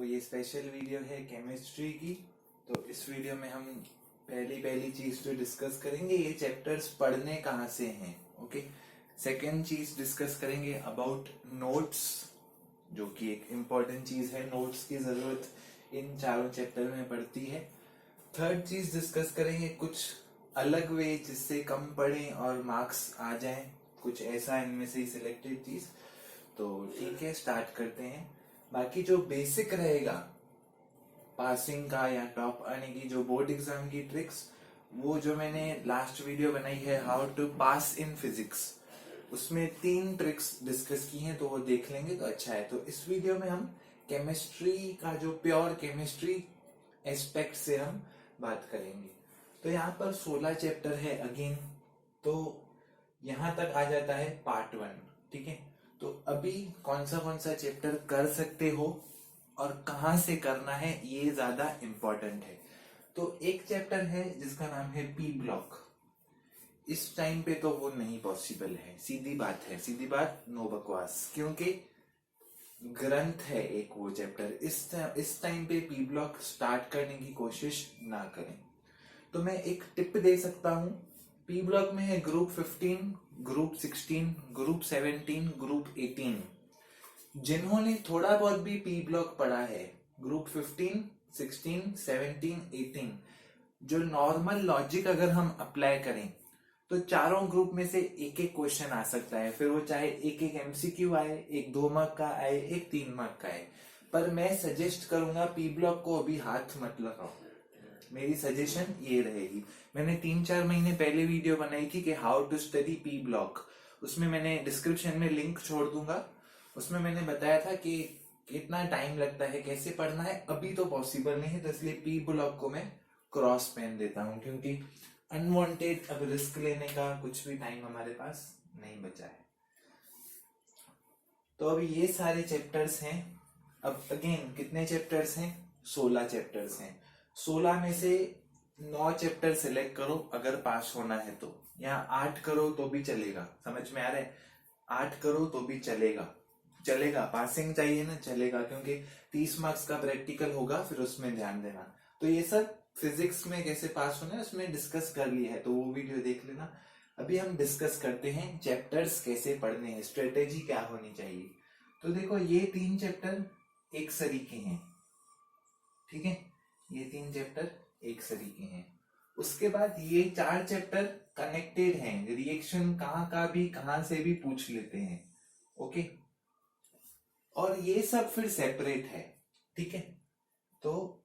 ये special video है chemistry की। तो इस वीडियो में हम पहली चीज जो डिस्कस करेंगे ये चैप्टर्स पढ़ने कहाँ से हैं। ओके, सेकेंड चीज डिस्कस करेंगे अबाउट नोट्स, जो कि एक इम्पोर्टेंट चीज है। नोट्स की जरूरत इन चारों चैप्टर में पड़ती है। थर्ड चीज डिस्कस करेंगे कुछ अलग वे जिससे कम पढ़ें और मार्क्स आ जाएं, कुछ ऐसा इनमें से सिलेक्टेड चीज। तो ठीक है, स्टार्ट करते हैं। बाकी जो बेसिक रहेगा पासिंग का या टॉप आने की, जो बोर्ड एग्जाम की ट्रिक्स, वो जो मैंने लास्ट वीडियो बनाई है how to pass in physics, उसमें 3 ट्रिक्स डिस्कस की हैं, तो वो देख लेंगे तो अच्छा है। तो इस वीडियो में हम केमिस्ट्री का जो प्योर केमिस्ट्री एस्पेक्ट से हम बात करेंगे। तो यहाँ पर 16 चैप्टर है अगेन, तो यहाँ तक आ जाता है पार्ट 1। ठीक है, तो अभी कौन सा चैप्टर कर सकते हो और कहाँ से करना है ये ज्यादा इम्पोर्टेंट है। तो एक चैप्टर है जिसका नाम है पी ब्लॉक। इस टाइम पे तो वो नहीं पॉसिबल है, सीधी बात, नो बकवास, क्योंकि ग्रंथ है एक वो चैप्टर। इस टाइम पे पी ब्लॉक स्टार्ट करने की कोशिश ना करें। तो मैं एक टिप दे सकता हूं, पी ब्लॉक में है ग्रुप 15, ग्रुप 16, ग्रुप 17, ग्रुप 18। जिन्होंने थोड़ा बहुत भी पी ब्लॉक पढ़ा है, ग्रुप 15, 16, 17, 18, जो नॉर्मल लॉजिक अगर हम अप्लाई करें तो चारों ग्रुप में से एक एक क्वेश्चन आ सकता है। फिर वो चाहे एक एक एमसीक्यू आए, एक 2 मार्क का आए, एक 3 मार्क का आए। पर मैं सजेस्ट करूंगा पी ब्लॉक को अभी हाथ मत लगाओ, मेरी सजेशन ये रहेगी। मैंने 3-4 महीने पहले वीडियो बनाई थी कि how to study P block, उसमें मैंने डिस्क्रिप्शन में लिंक छोड़ दूंगा। उसमें मैंने बताया था कि कितना टाइम लगता है, कैसे पढ़ना है। अभी तो पॉसिबल नहीं है, तो इसलिए पी ब्लॉक को मैं क्रॉस पेन देता हूँ, क्योंकि अनवांटेड अब रिस्क लेने का कुछ भी टाइम हमारे पास नहीं बचा है। तो अभी ये सारे चैप्टर्स हैं। अब अगेन कितने चैप्टर्स हैं? 16 चैप्टर्स हैं। 16 में से 9 चैप्टर सिलेक्ट करो अगर पास होना है तो, या 8 करो तो भी चलेगा। समझ में आ रहा है? 8 करो तो भी चलेगा, पासिंग चाहिए ना, चलेगा, क्योंकि 30 मार्क्स का प्रैक्टिकल होगा, फिर उसमें ध्यान देना। तो ये सब फिजिक्स में कैसे पास होना है उसमें डिस्कस कर लिया है, तो वो वीडियो देख लेना। अभी हम डिस्कस करते हैं चैप्टर्स कैसे पढ़ने हैं, स्ट्रेटेजी क्या होनी चाहिए। तो देखो, ये 3 चैप्टर एक सरीके हैं। ठीक है, ये 3 चैप्टर एक सरीके हैं। उसके बाद ये 4 चैप्टर कनेक्टेड हैं, रिएक्शन कहां से भी पूछ लेते हैं। ओके, और ये सब फिर सेपरेट है। ठीक है, तो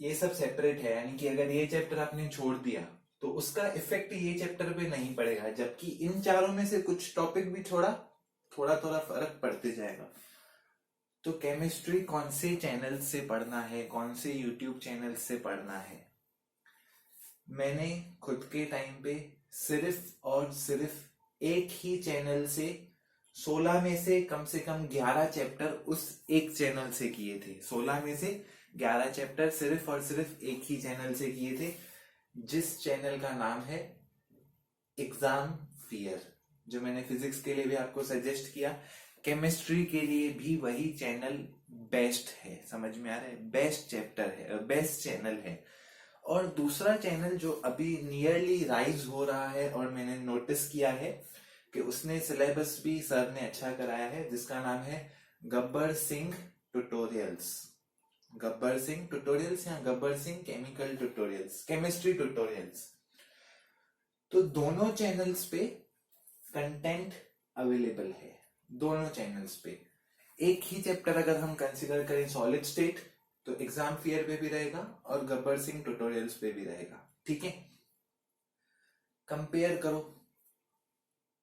ये सब सेपरेट है, यानी कि अगर ये चैप्टर आपने छोड़ दिया तो उसका इफेक्ट ये चैप्टर पे नहीं पड़ेगा, जबकि इन चारों में से कुछ टॉपिक भी थोड़ा फर्क पड़ते जाएगा। तो केमिस्ट्री कौन से चैनल से पढ़ना है, कौन से यूट्यूब चैनल से पढ़ना है? मैंने खुद के टाइम पे सिर्फ और सिर्फ एक ही चैनल से 16 में से कम 11 चैप्टर उस एक चैनल से किए थे। 16 में से 11 चैप्टर सिर्फ और सिर्फ एक ही चैनल से किए थे, जिस चैनल का नाम है एग्जाम फियर, जो मैंने फिजिक्स के लिए भी आपको सजेस्ट किया। केमिस्ट्री के लिए भी वही चैनल बेस्ट है। समझ में आ रहा है? बेस्ट चैप्टर है, बेस्ट चैनल है। और दूसरा चैनल जो अभी नियरली राइज हो रहा है और मैंने नोटिस किया है कि उसने सिलेबस भी सर ने अच्छा कराया है, जिसका नाम है गब्बर सिंह ट्यूटोरियल्स। गब्बर सिंह ट्यूटोरियल्स या Gabbar Singh chemical tutorials, chemistry tutorials. तो दोनों चैनल्स पे कंटेंट अवेलेबल है, दोनों चैनल्स पे। एक ही चैप्टर अगर हम कंसीडर करें सॉलिड स्टेट, तो एग्जाम फियर पे भी रहेगा और गब्बर सिंह ट्यूटोरियल्स पे भी रहेगा। ठीक है, कंपेयर करो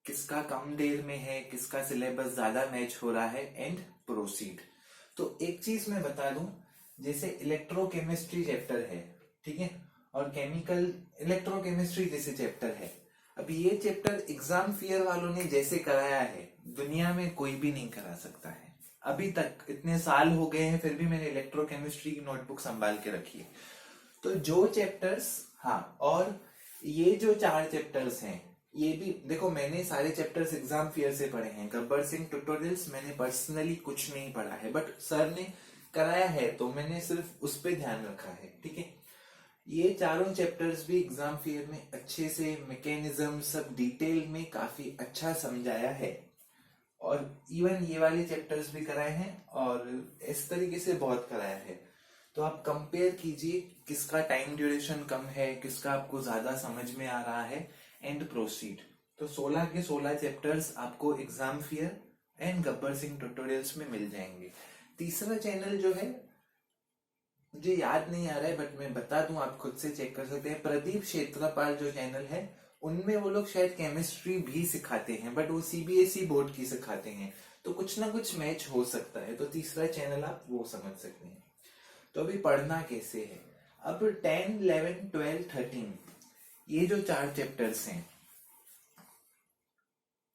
किसका कम देर में है, किसका सिलेबस ज्यादा मैच हो रहा है, एंड प्रोसीड। तो एक चीज मैं बता दूं, जैसे इलेक्ट्रोकेमिस्ट्री चैप्टर है, ठीक है, और केमिकल इलेक्ट्रोकेमिस्ट्री जैसे चैप्टर है। अभी ये चैप्टर एग्जाम फियर वालों ने जैसे कराया है, दुनिया में कोई भी नहीं करा सकता है। अभी तक इतने साल हो गए हैं, फिर भी मैंने इलेक्ट्रोकेमिस्ट्री की नोटबुक संभाल के रखी है। तो जो चैप्टर्स, हाँ, और ये जो 4 चैप्टर्स हैं, ये भी देखो, मैंने सारे चैप्टर्स एग्जाम फियर से पढ़े हैं। गब्बर सिंह ट्यूटोरियल्स मैंने पर्सनली कुछ नहीं पढ़ा है, बट सर ने कराया है तो मैंने सिर्फ उस पे ध्यान रखा है, ठीक है। ये चारों चैप्टर्स भी एग्जाम फेयर में अच्छे से मैकेनिज्म सब डिटेल में काफी अच्छा समझाया है, और इवन ये वाले चैप्टर्स भी कराए हैं और इस तरीके से बहुत कराया है। तो आप कंपेयर कीजिए किसका टाइम ड्यूरेशन कम है, किसका आपको ज्यादा समझ में आ रहा है, एंड प्रोसीड। तो 16 के 16 चैप्टर्स आपको exam fear and Gabbar Singh tutorials में मिल जाएंगे। तीसरा चैनल जो है मुझे याद नहीं आ रहा है, बट मैं बता दूं, आप खुद से चेक कर सकते हैं। प्रदीप क्षेत्रपाल जो चैनल है उनमें वो लोग शायद केमिस्ट्री भी सिखाते हैं, बट वो सीबीएसई बोर्ड की सिखाते हैं, तो कुछ ना कुछ मैच हो सकता है। तो तीसरा चैनल आप वो समझ सकते हैं। तो अभी पढ़ना कैसे है, अब 10, 11, 12, 13 ये जो 4 चैप्टर्स हैं,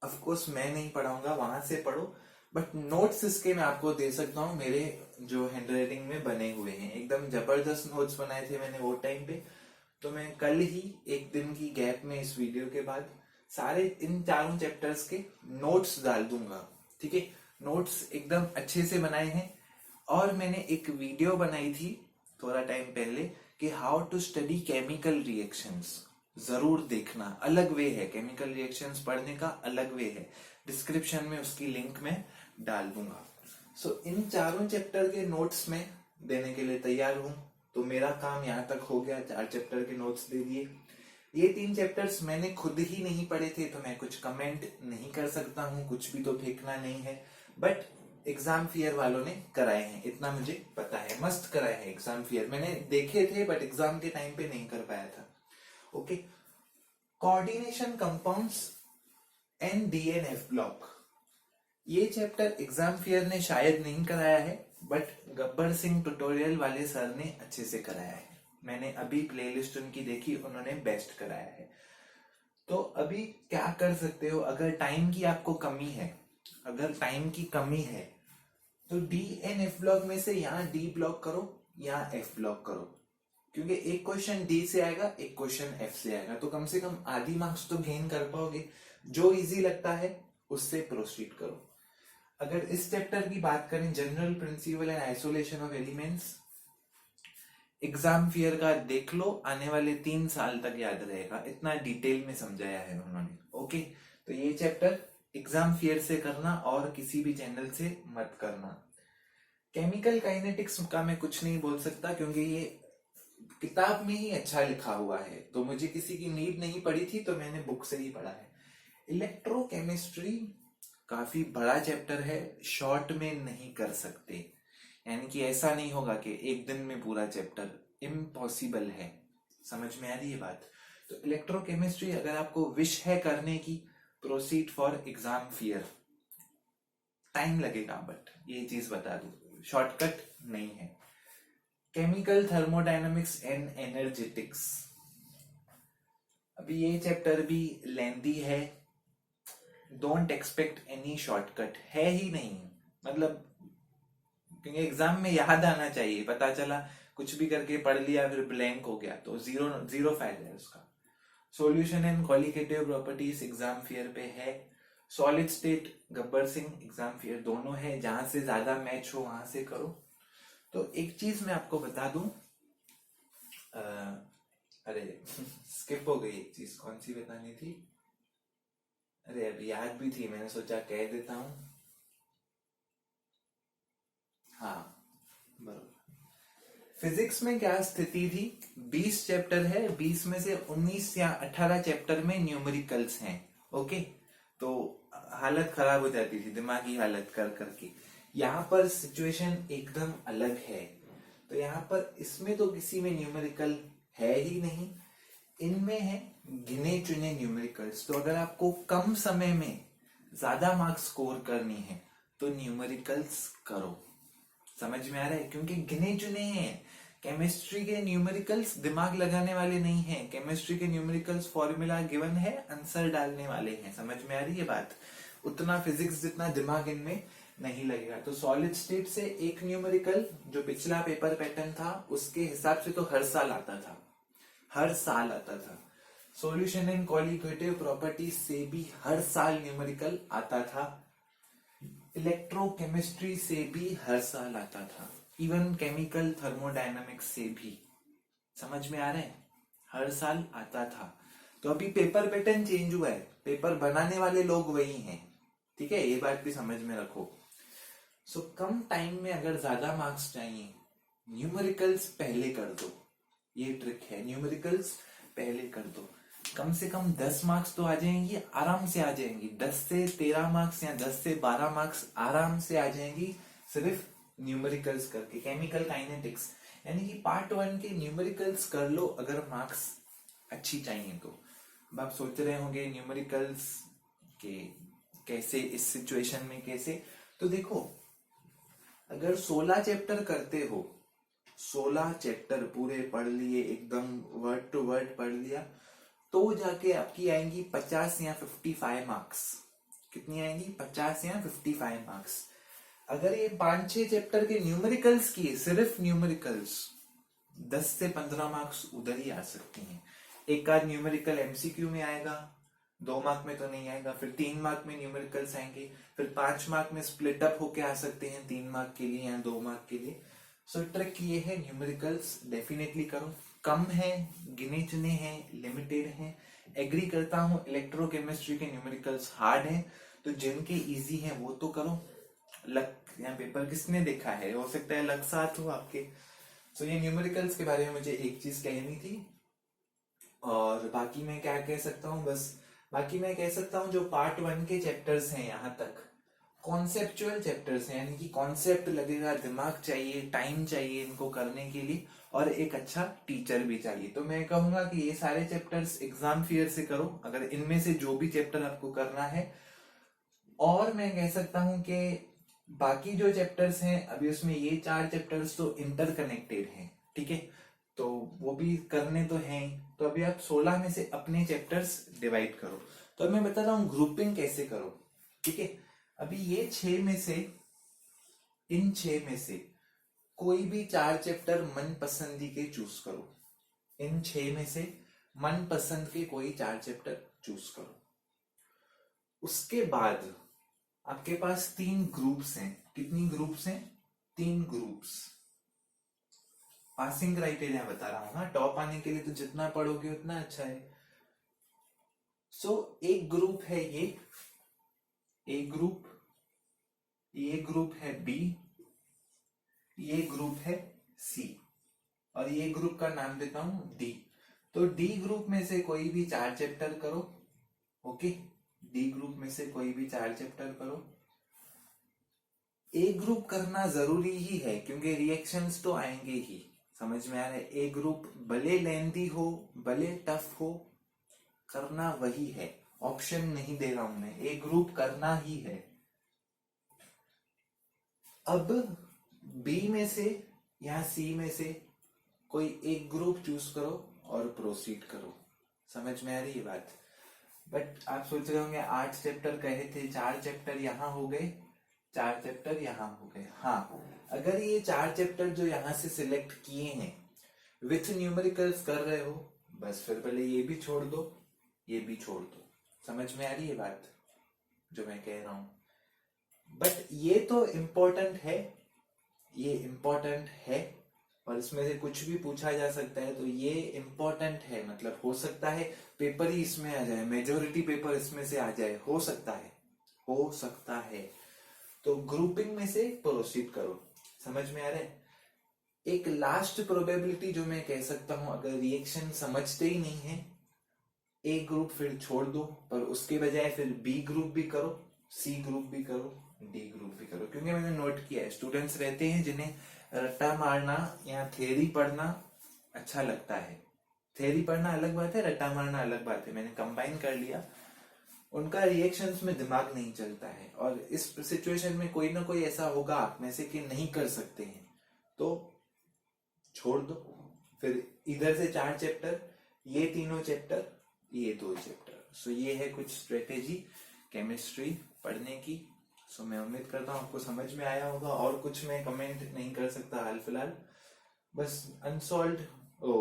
ऑफ कोर्स मैं नहीं पढ़ाऊंगा, वहां से पढ़ो, बट नोट्स इसके मैं आपको दे सकता हूँ। मेरे जो हैंडराइटिंग में बने हुए हैं, एकदम जबरदस्त नोट्स बनाए थे मैंने वो टाइम पे। तो मैं कल ही एक दिन की गैप में इस वीडियो के बाद सारे इन चारों चैप्टर्स के नोट्स डाल दूंगा, ठीक है। नोट्स एकदम अच्छे से बनाए हैं। और मैंने एक वीडियो बनाई थी थोड़ा टाइम पहले कि how to study chemical reactions, जरूर देखना। अलग वे है, केमिकल रिएक्शंस पढ़ने का अलग वे है। डिस्क्रिप्शन में उसकी लिंक में डाल दूंगा। सो इन चारों चैप्टर के नोट्स में देने के लिए तैयार हूं। तो मेरा काम यहाँ तक हो गया, 4 चैप्टर के नोट्स दे दिए। ये 3 चैप्टर्स मैंने खुद ही नहीं पढ़े थे, तो मैं कुछ कमेंट नहीं कर सकता हूँ, कुछ भी तो फेंकना नहीं है। बट एग्जाम फेयर वालों ने कराए हैं, इतना मुझे पता है। मस्त कराए हैं एग्जाम फेयर, मैंने देखे थे बट एग्जाम के टाइम पे नहीं कर पाया था। Okay, coordination compounds and DNF block, ये चैप्टर एग्जाम फेयर ने शायद नहीं कराया है, बट गब्बर सिंह ट्यूटोरियल वाले सर ने अच्छे से कराया है। मैंने अभी प्लेलिस्ट उनकी देखी, उन्होंने बेस्ट कराया है। तो अभी क्या कर सकते हो, अगर टाइम की आपको कमी है, अगर टाइम की कमी है तो डी एंड एफ ब्लॉक में से यहाँ डी ब्लॉक करो या एफ ब्लॉक करो, क्योंकि एक क्वेश्चन डी से आएगा, एक क्वेश्चन एफ से आएगा, तो कम से कम आधी मार्क्स तो गेन कर पाओगे। जो इजी लगता है उससे प्रोसीड करो। अगर इस चैप्टर की बात करें, general principle and isolation of elements, exam fear का देख लो, आने वाले 3 साल तक याद रहेगा, इतना डिटेल में समझाया है उन्होंने। ओके, तो ये चैप्टर एग्जाम फेयर से करना और किसी भी चैनल से मत करना। केमिकल काइनेटिक्स का मैं कुछ नहीं बोल सकता, क्योंकि ये किताब में ही अच्छा लिखा हुआ है, तो मुझे किसी की नीड नहीं पड़ी थी, तो मैंने बुक से ही पढ़ा है। इलेक्ट्रोकेमिस्ट्री काफी बड़ा चैप्टर है, शॉर्ट में नहीं कर सकते, यानी कि ऐसा नहीं होगा कि एक दिन में पूरा चैप्टर, इम्पॉसिबल है। समझ में आ रही है बात? तो इलेक्ट्रोकेमिस्ट्री अगर आपको विश है करने की, proceed for exam fear. Time लगेगा, बट ये चीज बता दूं, शॉर्टकट नहीं है। केमिकल थर्मोडायनामिक्स एंड एनर्जेटिक्स, अभी ये चैप्टर भी लेंथी है, डोंट एक्सपेक्ट एनी शॉर्टकट, है ही नहीं। मतलब क्योंकि एग्जाम में याद आना चाहिए, पता चला कुछ भी करके पढ़ लिया फिर ब्लैंक हो गया तो जीरो फायदा है उसका। Solution and qualitative properties exam fear पे है। Solid state Gabbar Singh exam fear दोनों है, जहां से ज्यादा मैच हो वहां से करो। तो एक चीज मैं आपको बता दूं, अरे स्किप हो गई एक चीज, कौन सी बतानी थी? अरे अभी याद भी थी, मैंने सोचा कह देता हूं। हाँ बरोबर, फिजिक्स में क्या स्थिति थी, 20 चैप्टर है, 20 में से 19 या 18 चैप्टर में न्यूमेरिकल्स हैं। ओके, तो हालत खराब हो जाती थी, दिमागी हालत कर करके। यहाँ पर सिचुएशन एकदम अलग है। तो यहाँ पर इसमें तो किसी में न्यूमेरिकल है ही नहीं, इनमें है गिने चुने न्यूमेरिकल्स। तो अगर आपको कम समय में ज्यादा मार्क्स स्कोर करनी है तो न्यूमेरिकल्स करो। समझ में आ रहा है? क्योंकि गिने चुने हैं। केमिस्ट्री के न्यूमेरिकल्स दिमाग लगाने वाले नहीं हैं, केमिस्ट्री के न्यूमेरिकल्स फॉर्मूला गिवन है, आंसर डालने वाले हैं। समझ में आ रही है बात? उतना फिजिक्स जितना दिमाग इनमें नहीं लगेगा। तो सॉलिड स्टेट से एक न्यूमेरिकल जो पिछला पेपर पैटर्न था उसके हिसाब से तो हर साल आता था, हर साल आता था। सॉल्यूशन एंड क्वालिटेटिव प्रॉपर्टीज से भी हर साल न्यूमेरिकल आता था। इलेक्ट्रोकेमिस्ट्री से भी हर साल आता था। इवन केमिकल थर्मोडायनामिक्स से भी। समझ में आ रहा है? हर साल आता था। तो अभी पेपर पैटर्न चेंज हुआ है, पेपर बनाने वाले लोग वही हैं। ठीक है, ये बात भी समझ में रखो। सो कम टाइम में अगर ज्यादा मार्क्स चाहिए, न्यूमेरिकल्स पहले कर दो। ये ट्रिक है, न्यूमेरिकल्स पहले कर दो। कम से कम 10 मार्क्स तो आ जाएंगी, आराम से आ जाएंगी। 10 से 13 मार्क्स या 10 से 12 मार्क्स आराम से आ जाएंगी, सिर्फ न्यूमेरिकल्स करके। केमिकल काइनेटिक्स यानी कि पार्ट 1 के न्यूमेरिकल्स कर लो अगर मार्क्स अच्छी चाहिए तो। अब आप सोच रहे होंगे न्यूमेरिकल्स के कैसे, इस सिचुएशन में कैसे? तो देखो, अगर 16 चैप्टर करते हो, 16 चैप्टर पूरे पढ़ लिए, एकदम वर्ड टू वर्ड पढ़ लिया, तो जाके आपकी आएंगी 50 या 55 मार्क्स। कितनी आएंगी? 50 या 55 मार्क्स। अगर ये 5-6 चैप्टर के न्यूमेरिकल्स किए, सिर्फ न्यूमेरिकल्स, 10 से 15 मार्क्स उधर ही आ सकती हैं। एक आध न्यूमेरिकल एमसीक्यू में आएगा, 2 मार्क में तो नहीं आएगा, फिर 3 मार्क में न्यूमेरिकल्स आएंगे, फिर 5 मार्क में स्प्लिट अप होके आ सकते हैं 3 मार्क के लिए या 2 मार्क के लिए। सो ट्रिक ये है, न्यूमेरिकल्स डेफिनेटली करो। कम है, गिने चुने हैं, लिमिटेड हैं। एग्री करता हूँ, इलेक्ट्रोकेमिस्ट्री के न्यूमेरिकल्स हार्ड हैं, तो जिनके इजी हैं वो तो करो। लक या पेपर किसने देखा है, हो सकता है लक साथ हो आपके। सो ये न्यूमेरिकल्स के बारे में मुझे एक चीज कहनी थी। और बाकी मैं क्या कह सकता हूँ, बस बाकी मैं कह सकता हूँ जो पार्ट 1 के चैप्टर्स हैं यहाँ तक, कॉन्सेप्चुअल चैप्टर्स हैं, यानी कि कॉन्सेप्ट लगेगा, दिमाग चाहिए, टाइम चाहिए इनको करने के लिए, और एक अच्छा टीचर भी चाहिए। तो मैं कहूंगा कि ये सारे चैप्टर्स एग्जाम फेयर से करो, अगर इनमें से जो भी चैप्टर आपको करना है। और मैं कह सकता हूं कि बाकी जो चैप्टर्स हैं अभी, उसमें ये 4 चैप्टर्स तो इंटरकनेक्टेड हैं, ठीक है, तो वो भी करने तो हैं ही। तो अभी आप 16 में से अपने चैप्टर्स डिवाइड करो। तो मैं बता रहा हूँ ग्रुपिंग कैसे करो, ठीक है। अभी ये 6 में से, इन 6 में से कोई भी 4 चैप्टर मन पसंदी के चूज करो। इन 6 में से मन पसंद के कोई 4 चैप्टर चूज करो। उसके बाद आपके पास 3 ग्रुप्स हैं। कितनी ग्रुप्स हैं? 3 ग्रुप्स। पासिंग क्राइटेरिया बता रहा हूं ना, टॉप आने के लिए तो जितना पढ़ोगे उतना अच्छा है। एक ग्रुप है ये, ए ग्रुप, ये ग्रुप है बी, ये ग्रुप है सी, और ये ग्रुप का नाम देता हूं डी। तो डी ग्रुप में से कोई भी 4 चैप्टर करो, ओके। डी ग्रुप में से कोई भी 4 चैप्टर करो। ए ग्रुप करना जरूरी ही है, क्योंकि रिएक्शंस तो आएंगे ही। समझ में आ रहा है? ए ग्रुप भले लेंथी हो, भले टफ हो, करना वही है। ऑप्शन नहीं दे रहा हूं मैं, ए ग्रुप करना ही है। अब बी में से या सी में से कोई एक ग्रुप चूज करो और प्रोसीड करो। समझ में आ रही है बात? बट आप सोच रहे होंगे 8 चैप्टर कहे थे, 4 चैप्टर यहाँ हो गए, 4 चैप्टर यहाँ हो गए। हाँ, अगर ये 4 चैप्टर जो यहाँ से सिलेक्ट किए हैं विथ न्यूमेरिकल्स कर रहे हो, बस फिर पहले ये भी छोड़ दो, ये भी छोड़ दो। समझ में आ रही है बात जो मैं कह रहा हूं? बट ये तो इम्पोर्टेंट है, ये इम्पोर्टेंट है, और इसमें से कुछ भी पूछा जा सकता है, तो ये इम्पोर्टेंट है। मतलब हो सकता है पेपर ही इसमें आ जाए, मेजोरिटी पेपर इसमें से आ जाए, हो सकता है, हो सकता है। तो ग्रुपिंग में से प्रोसीड करो। समझ में आ रहा है? एक लास्ट प्रोबेबिलिटी जो मैं कह सकता हूं, अगर रिएक्शन समझते ही नहीं है, ए ग्रुप फिर छोड़ दो, पर उसके बजाय फिर बी ग्रुप भी करो, सी ग्रुप भी करो, डी ग्रुप भी करो। क्योंकि मैंने नोट किया है स्टूडेंट्स रहते हैं जिन्हें रट्टा मारना या थ्योरी पढ़ना अच्छा लगता है। थ्योरी पढ़ना अलग बात है, रट्टा मारना अलग बात है, मैंने कंबाइन कर लिया। उनका रिएक्शंस में दिमाग नहीं चलता है, और इस सिचुएशन में कोई ना कोई ऐसा होगा आप में से कि नहीं कर सकते हैं, तो छोड़ दो। फिर इधर से 4 चैप्टर, ये तीनों चैप्टर, ये 2 चैप्टर। सो ये है कुछ स्ट्रेटेजी केमिस्ट्री पढ़ने की। सो मैं उम्मीद करता हूँ आपको समझ में आया होगा, और कुछ मैं कमेंट नहीं कर सकता हाल फिलहाल। बस अनसॉल्व्ड,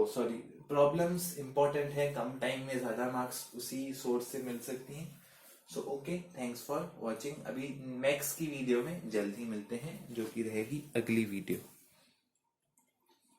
सॉरी, प्रॉब्लम्स इंपॉर्टेंट है, कम टाइम में ज्यादा मार्क्स उसी सोर्स से मिल सकती हैं। So okay, thanks for watching. अभी नेक्स्ट की वीडियो में जल्द ही मिलते हैं, जो कि रहेगी अगली वीडियो।